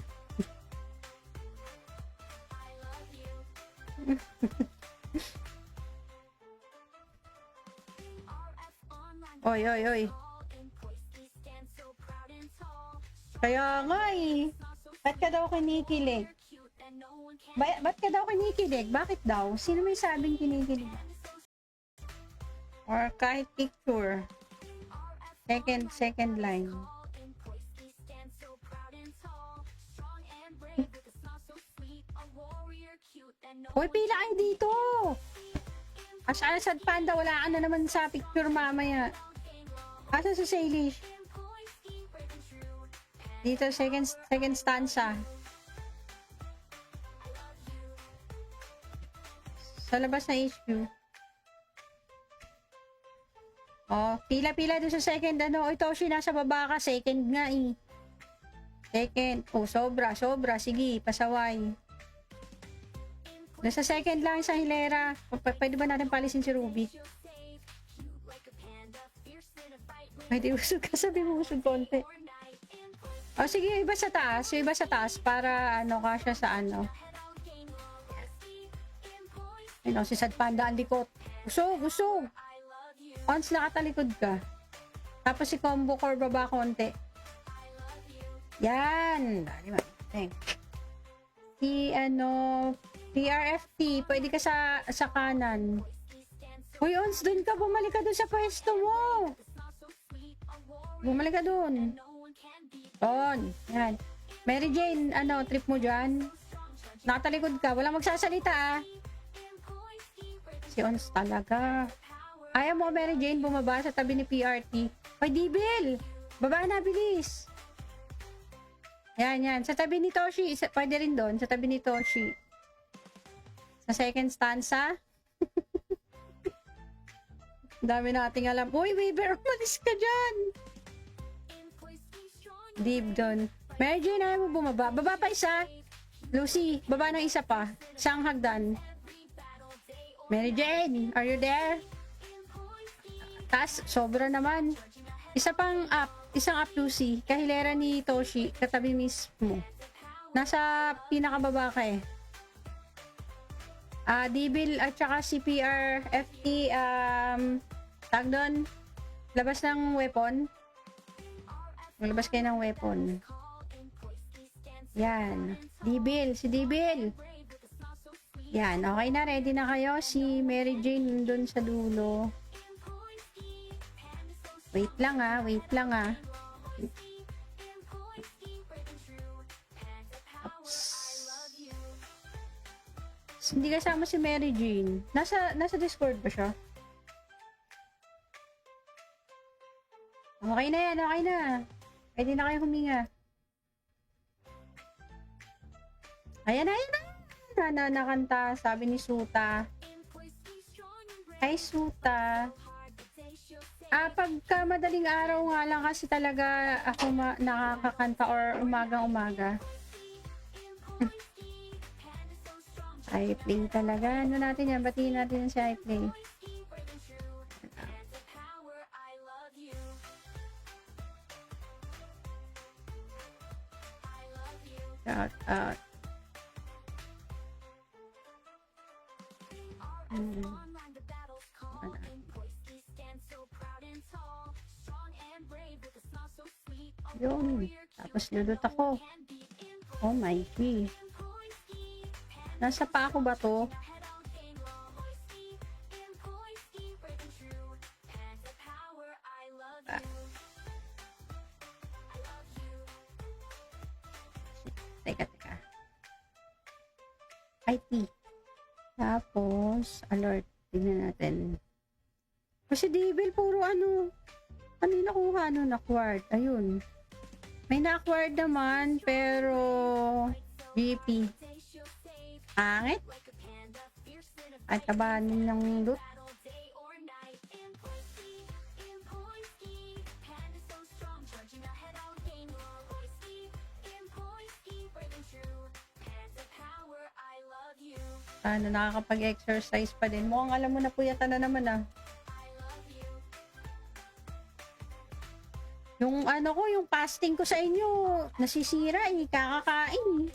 Oy. Kaya nga Ba't ka daw kinikilig? Ba't ka daw kinikilig? Bakit daw? Sino may sabing kinikilig? Or kahit picture. Second line. Hoy, pila kayo dito! Asad Panda, wala ka na naman sa picture mamaya. Asa sa Salish? Dito, second stanza. Sa labas na HQ. Pila-pila doon sa second Ito, nasa baba ka, second nga Second. Sobra. Sige, pasaway. Nasa second lang sa hilera. Pwede ba natin palisin si Ruby? Pwede usog ka, sabi mo usog konti. O sige, yung iba sa taas. Yung iba sa taas para ano kasya sa ano. Ayun o, si Sad Panda ang likot. Usog, usog. Once nakatalikod ka. Tapos si Combo Core baba konti. Yan. Si ano, PRFT, pwede ka sa kanan. Uy, Ons, dun ka. Bumalik ka dun sa pwesto mo. Bumalik ka dun. On. Yan. Mary Jane, ano, trip mo dyan? Nakatalikod ka. Walang magsasalita ah. Si Ons talaga. Ayaw mo, Mary Jane, bumaba sa tabi ni PRT. Ay, Dibil! Baba na, bilis! Yan, yan. Sa tabi ni Toshi. Pwede rin doon. Sa tabi ni Toshi. Sa second stanza. Dami nating alam. Uy, Weaver, umalis ka dyan! Deep doon. Mary Jane, ayaw mo bumaba. Baba pa isa. Lucy, baba ng isa pa. Isang hagdan. Mary Jane, are you there? Taas, sobra naman. Isa pang up. Isang up, Lucy. Kahilera ni Toshi. Katabi mismo. Nasa pinakababa ka eh. Dibil at saka CPR, FT, tag doon. Labas ng weapon. Labas kayo ng weapon. Yan. Dibil. Si Dibil. Yan. Okay na. Ready na kayo. Si Mary Jane doon sa dulo. Wait lang ah. Wait lang ah. Oops. Hindi kasama si Mary Jane. Nasa Discord ba siya? Okay na yan. Okay na. Pwede na kayo huminga. Ayan, ayan na. Nakanta. Sabi ni Suta. Ay, Suta. Pagka madaling araw nga lang kasi talaga ako nakakakanta or umagang-umaga. iPlay talaga. Ano natin yan? Batiin natin si iPlay. Shout out. Yun. Tapos ludot ako. Oh my God. Nasa pa ako ba to? Teka. IT. Tapos, alert. Tingnan natin. Kasi Devil, puro ano. Ano yung nakuha nun? Acquired. Ayun. May na-acquired naman, pero GP. Angit. At tabanin ng loot. Ano, nakakapag-exercise pa din. Mukhang alam mo na puyatan na naman ah. Yung ano ko, yung fasting ko sa inyo, nasisira eh, kakakain.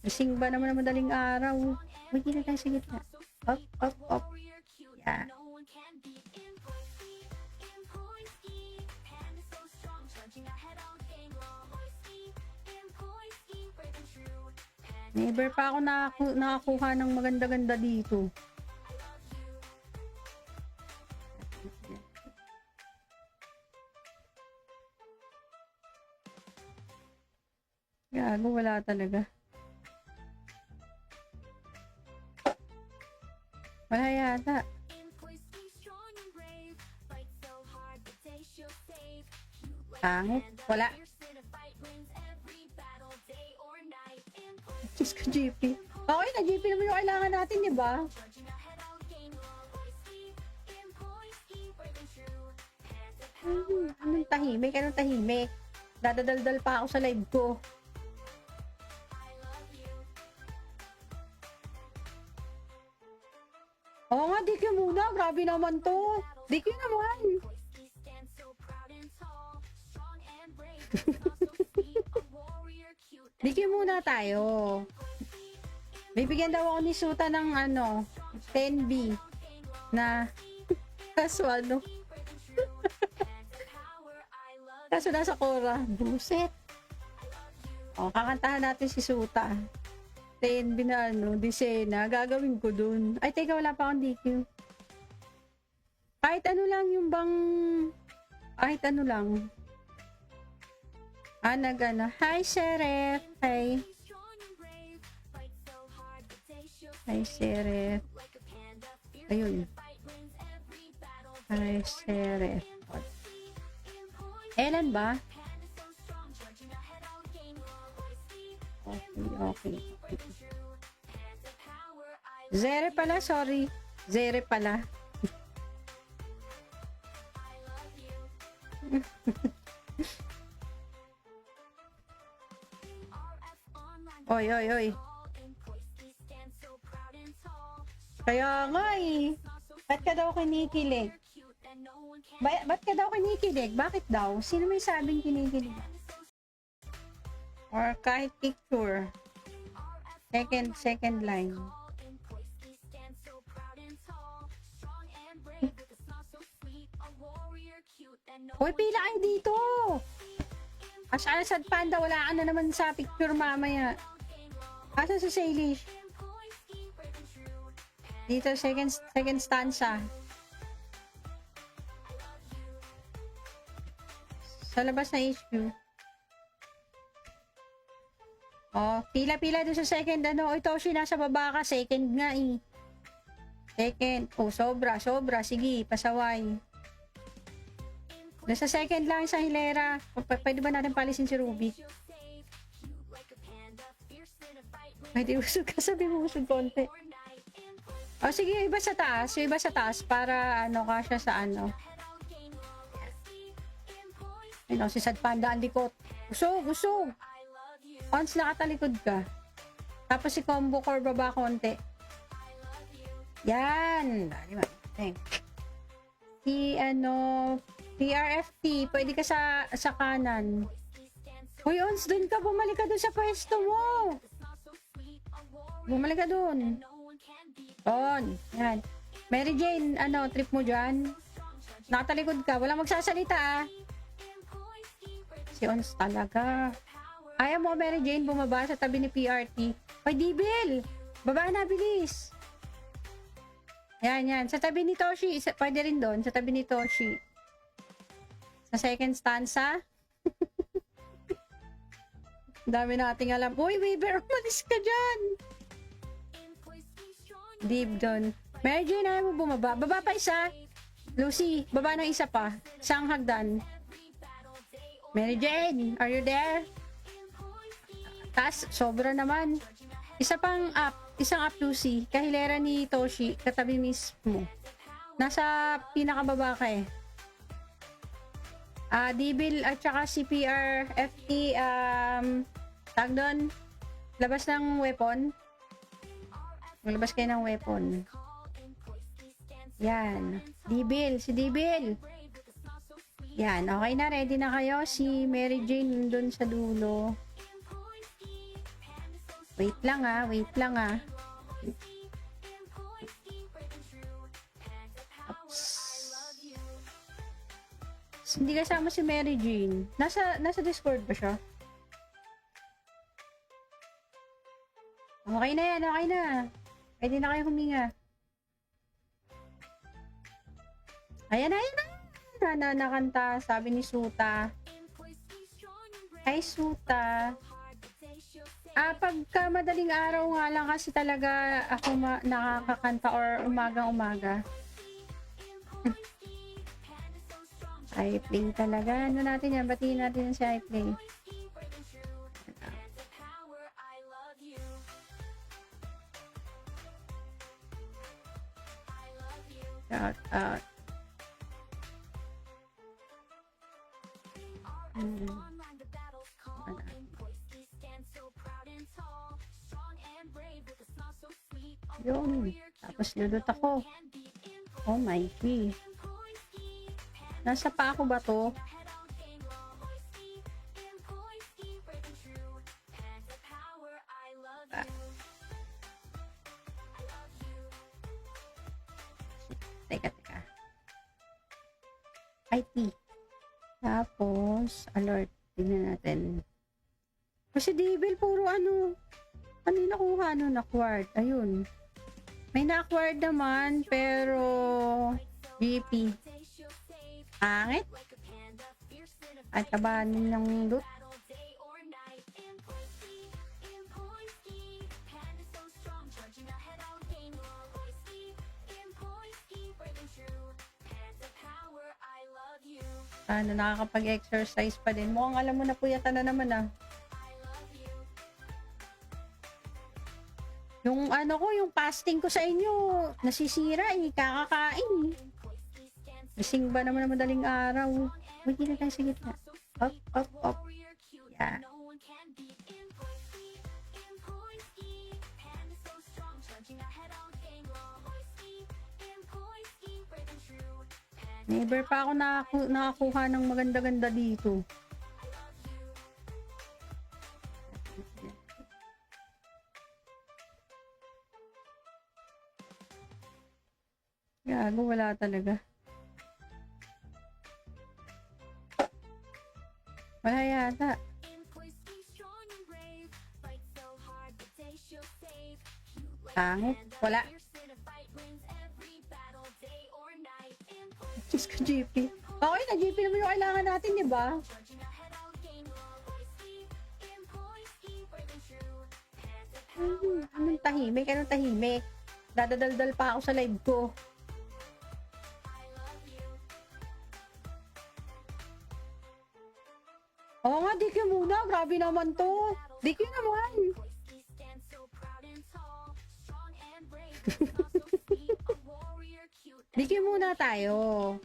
Gising ba naman na madaling araw? Uy, hindi na tayo sa gitna. Up, up, up. Yeah. Never pa ako nakakuha ng maganda-ganda dito. Gago, wala talaga. Wala yata. Pangit. Wala. Diyos ko, GP. Okay na, GP naman yung kailangan natin, di ba? Anong tahimik? Anong tahimik? Dadadaldal pa ako sa live ko. Grabe naman to. Di ko naman. Di ko muna tayo. Bibigyan daw ako ni Suta ng 10B na kaso ano. Kaso nasa Cora. Buset. O, kakantahan natin si Suta. 10B na Disena. Gagawin ko dun. Ay, teka, wala pa akong DQ. Kahit ano lang yung bang... Kahit ano lang. Hi, Sheriff. Hi. Hi, Sheriff. Ayun. Hi, Sheriff. Ellen ba? Okay. Zere pala, sorry. Zere pala. Oy. Kaya nga eh. Ba't ka daw kinikilig? Ba't ka daw kinikilig? Bakit daw? Sino may sabing kinikilig? Or kahit picture. Second line. Uy, pila kayo dito! Asad Panda, wala ka na naman sa picture mamaya. Asa si Salish? Dito, second stanza. Sa labas na HQ. Oh, pila-pila doon sa second Ito, nasa baba ka. Second nga eh. Second. Oh, sobra. Sige, pasaway. Nasa second lang sa hilera. Pwede ba natin palisin si Ruby? Pwede usog ka. Sabi mo usog konti. Oh, sige, iba sa taas para kasya sa si Sad Panda ang likot. Usog. Once nakatalikod ka. Tapos si combo core baba konti. Yan. Si PRFT, pwede ka sa kanan. Uy, Ons, dun ka. Bumalik ka dun sa pwesto mo. Bumalik ka dun. Yan. Mary Jane, trip mo dyan? Nakatalikod ka. Walang magsasalita Si Ons talaga. Ayaw mo, Mary Jane, bumaba sa tabi ni PRT. Hoy, Dibil! Baba na, bilis! Yan. Sa tabi ni Toshi. Pwede rin doon. Sa tabi ni Toshi. Sa second stanza. Dami nating alam. Uy, Weaver, umalis ka dyan! Deep doon. Mary Jane, ayaw mo bumaba. Baba pa isa. Lucy, baba ng isa pa. Isang hagdan. Mary Jane, are you there? Taas, sobra naman. Isa pang up. Isang up, Lucy. Kahilera ni Toshi. Katabi mismo. Nasa pinakababa ka eh. Dibil at saka CPR, FT, tag doon. Labas ng weapon. Maglabas kayo ng weapon. Yan. Dibil. Si Dibil. Yan. Okay na. Ready na kayo. Si Mary Jane dun sa dulo. Wait lang. Oops. Hindi kasama si Mary Jane. Nasa Discord ba siya? Okay na yan. Pwede na kayo huminga. Ayan na. Nakanta. Sabi ni Suta. Hi, Suta. Pagka madaling araw nga lang kasi talaga ako nakakakanta or umaga. iPlay talaga. Natin yan? Batiin natin si iPlay. Shout out. Yun. Tapos lulot ako. Oh my God. Nasa pa ako ba to? Ah. Teka. IT. Tapos, alert. Tingnan natin. Kasi Devil, puro ano yung nakuha nun? Acquired. Ayun. May na-acquired naman, pero GP. Angit. At tabanin ng loot. Nakakapag-exercise pa din. Mukhang alam mo na po yata na naman ah. Yung ano ko, yung fasting ko sa inyo, nasisira eh, kakakain eh. Gising ba naman na madaling araw? Hindi na tayo sa gitna. Up. Yeah. Never pa ako nakakuha ng maganda-ganda dito. Gago, wala talaga. Wala yata. Pangit. Wala. Diyos ko, GP. Okay na, GP naman yung kailangan natin, di ba? Anong tahimik? Anong tahimik? Dadadaldal pa ako sa live ko. Oo nga, DQ muna. Grabe naman to. DQ naman. DQ muna tayo.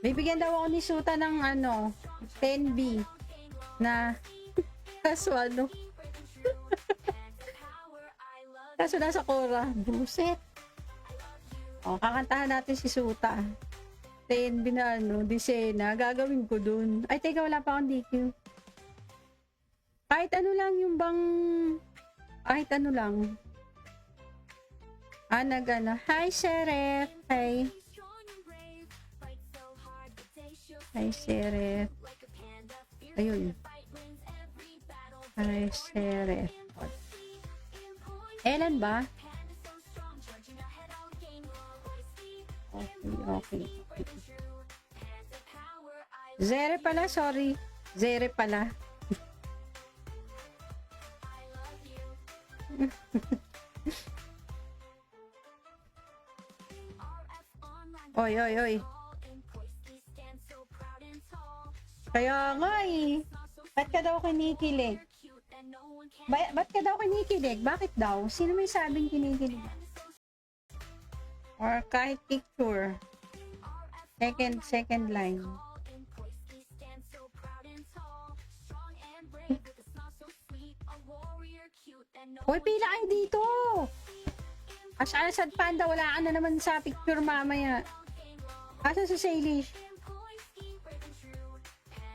Bibigyan daw ako ni Suta ng 10B na kaso kaso nasa Cora. Buset. O, kakantahan natin si Suta. 10B na Disena. Gagawin ko dun. Ay, teka, wala pa akong DQ. Kahit ano lang yung bang... Kahit ano lang. Hi, Seref. Hi. Hi, Seref. Ayun. Hi, Seref. Ellen ba? Okay. Zere pala, sorry. Zere pala. Oy. Kaya nga eh. Ba't ka daw kinikilig? Ba't ka daw kinikilig? Bakit daw? Sino may sabing kinikilig? Or kahit picture. Second line. Hoy, pila kayo dito! Asad Panda, wala ka na naman sa picture mamaya. Asa sa Salish?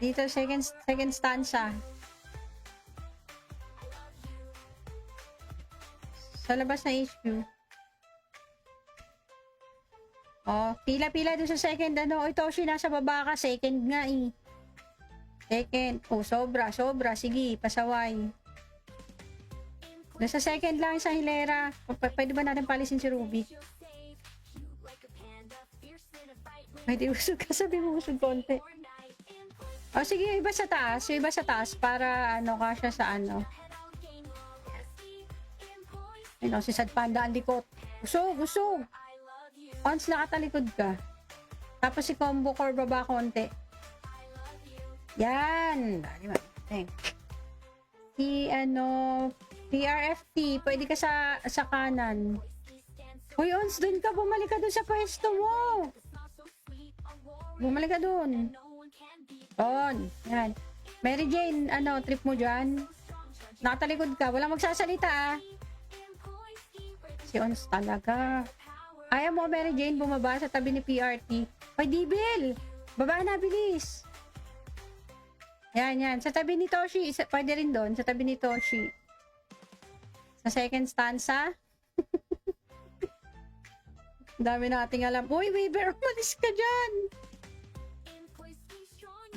Dito, second stanza. Sa labas na HQ. Oh, pila doon sa second ito siya nasa baba ka, second nga eh. Second. Oh, sobra. Sige, pasaway. Nasa second lang sa hilera. Pwede ba natin palisin si Ruby? Ay, di usog ka. Sabi mo usog konti. Oh, sige, iba sa taas para kasya sa Ayun, si Sad Panda ang likot. Usog. Once nakatalikod ka. Tapos si combo core baba konti. Yan. Si PRFT, pwede ka sa kanan. Hoy, Ons, dun ka. Bumalik ka dun sa pwesto mo. Bumalik ka dun. On. Yan. Mary Jane, trip mo dyan? Nakatalikod ka. Walang magsasalita ah. Si Ons talaga. Ayaw mo, Mary Jane, bumaba sa tabi ni PRT. Hoy, Dibil! Baba na, bilis! Yan, yan. Sa tabi ni Toshi. Pwede rin doon. Sa tabi ni Toshi. Sa second stanza. Dami nating alam. Uy, Weaver, umalis ka dyan!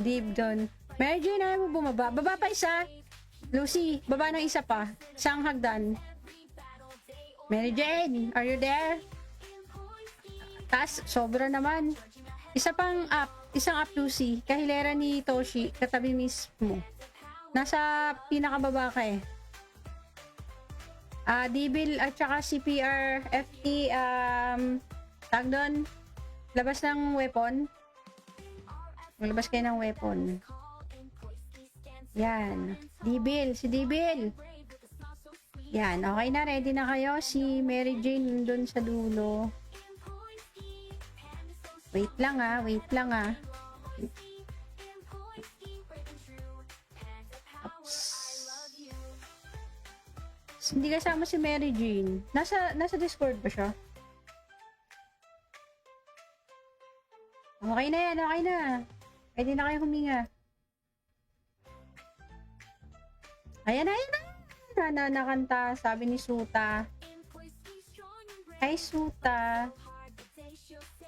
Deep doon. Mary Jane, ayaw mo bumaba. Baba pa isa. Lucy, baba ng isa pa. Isang hagdan. Mary Jane, are you there? Taas, sobra naman. Isa pang up. Isang up, Lucy. Kahilera ni Toshi. Katabi mismo. Nasa pinakababa ka eh. Dibil at saka CPR, FT, tag doon. Labas ng weapon. Maglabas kayo ng weapon. Yan. Dibil. Si Dibil. Yan. Okay na. Ready na kayo. Si Mary Jane doon sa dulo. Wait lang wait lang Oops. Hindi kasama si Mary Jane. Nasa Discord ba siya? Okay na yan, okay na. Pwede na kayo huminga. Ayan na. Nakanta, sabi ni Suta. Hi, Suta.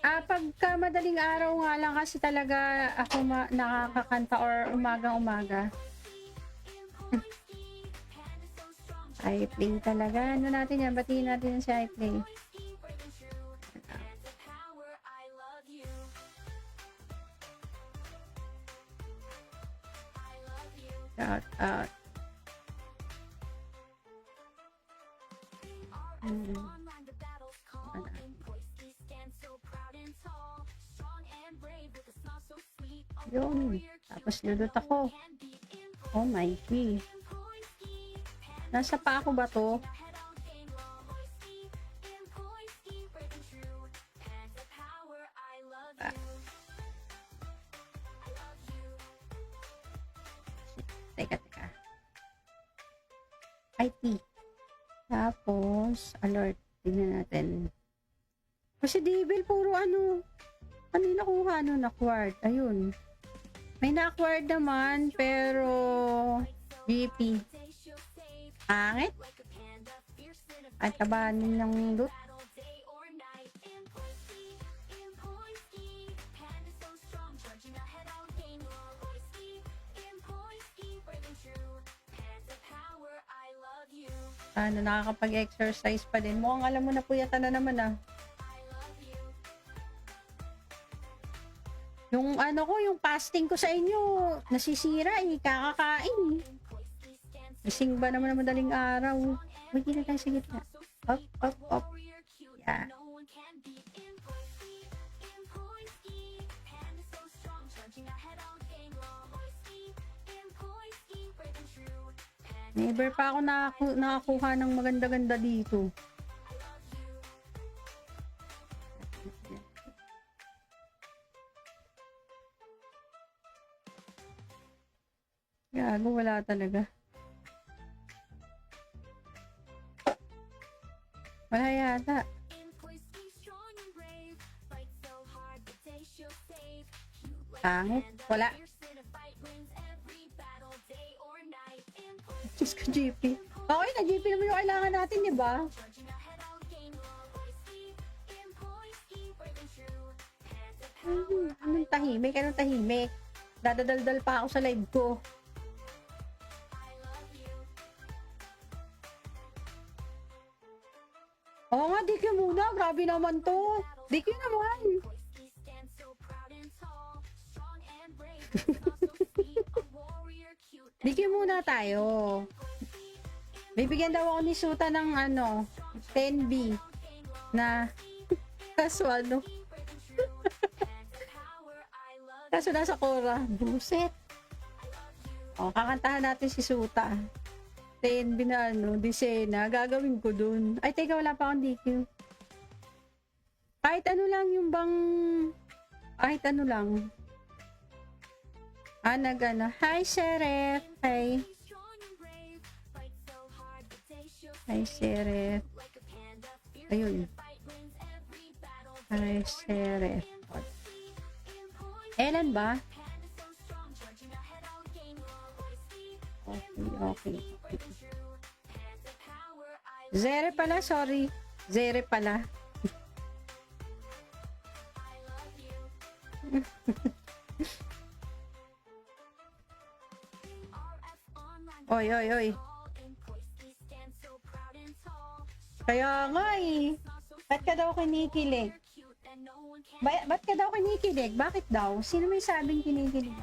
Pagka madaling araw nga lang kasi talaga ako nakakakanta or umagang-umaga. iPlay talaga. Ano natin yan? Batiin natin yan si iPlay. Shout out. Yun. Tapos nilot ako. Oh my God. Nasa pa ako ba to? Teka. IT. Tapos, alert. Tingnan natin. Kasi Devil, puro ano yung nakuha nun? Acquired. Ayun. May na-acquired naman, pero GP. Angit. At kabanin ng loot. Nakakapag-exercise pa din. Mukhang alam mo na po yata na naman Yung yung fasting ko sa inyo, nasisira kakakain Gising ba naman na madaling araw? Uy, hindi na tayo sa gitna. Up. Yeah. Never pa ako nakakuha ng maganda-ganda dito. Gago, wala talaga. Wala yata. Pangit. Wala. Diyos ko, GP. Okay na, GP naman yung kailangan natin, di ba? Anong tahimik? Anong tahimik? Dadadaldal pa ako sa live ko. Oo nga, DQ muna. Grabe naman to. DQ naman. DQ muna tayo. Bibigyan daw ako ni Suta ng 10B na kaso kaso nasa Cora. Buset. Kakantahan natin si Suta. 10B na Disena. Gagawin ko dun. Ay, teka, wala pa akong DQ. Kahit ano lang yung bang kahit ano lang. Hi, Sheriff. Hi. Hi, Sheriff. Ayun. Ay, Seref. Ellen ba? Okay. Zere pala, sorry. Zere pala. Oy. Kaya nga eh. Ba't ka daw kinikilig? Ba't ka daw kinikilig? Bakit daw? Sino may sabing kinikilig?